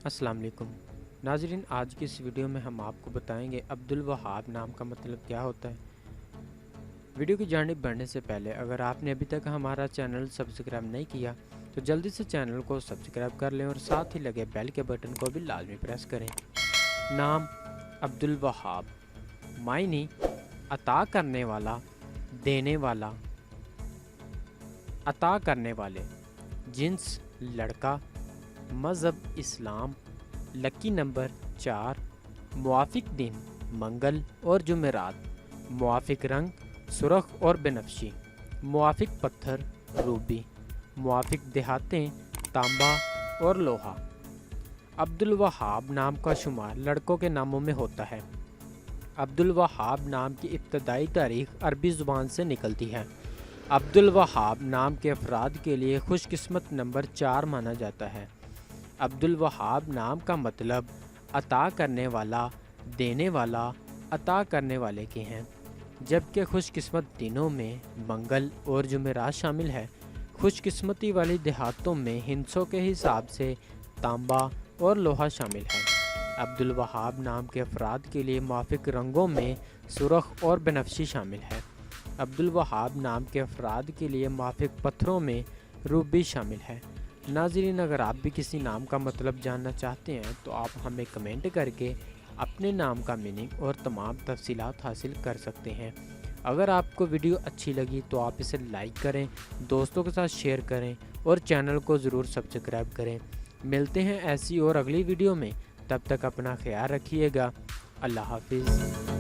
अस्सलाम वालेकुम नाजरीन, आज की इस वीडियो में हम आपको बताएंगे अब्दुल वहाब नाम का मतलब क्या होता है। वीडियो की जानिब बढ़ने से पहले अगर आपने अभी तक हमारा चैनल सब्सक्राइब नहीं किया तो जल्दी से चैनल को सब्सक्राइब कर लें और साथ ही लगे बेल के बटन को भी लाजमी प्रेस करें। नाम अब्दुल वहाब, मायने अता करने वाला, देने वाला, अता करने वाले, जिन्स लड़का, मज़हब इस्लाम, लकी नंबर 4, मुआफिक दिन मंगल और जुमेरात, मुआफिक रंग सुरख और बेनफ्शी, मुआफिक पत्थर रूबी, मुआफिक देहातें तांबा और लोहा। अब्दुल वहाब नाम का शुमार लड़कों के नामों में होता है। अब्दुल वहाब नाम की इब्तदाई तारीख अरबी ज़ुबान से निकलती है। अब्दुल वहाब नाम के अफराद के लिए खुशकिस्मत नंबर 4 माना जाता है। अब्दुल वहाब नाम का मतलब अता करने वाला, देने वाला, अता करने वाले के हैं, जबकि खुशकिस्मत दिनों में मंगल और जुमेरात शामिल है। खुशकिस्मती वाली देहातों में हिंसों के हिसाब से तांबा और लोहा शामिल है। अब्दुल वहाब नाम के अफराद के लिए मुआफिक रंगों में सुरख और बेनफ्शी शामिल है। अब्दुल वहाब नाम के अफराद के लिए मुआफिक पत्थरों में रूबी शामिल है। नाज़रीन, अगर आप भी किसी नाम का मतलब जानना चाहते हैं तो आप हमें कमेंट करके अपने नाम का मीनिंग और तमाम तफसीलात हासिल कर सकते हैं। अगर आपको वीडियो अच्छी लगी तो आप इसे लाइक करें, दोस्तों के साथ शेयर करें और चैनल को ज़रूर सब्सक्राइब करें। मिलते हैं ऐसी और अगली वीडियो में, तब तक अपना ख्याल रखिएगा। अल्लाह हाफिज़।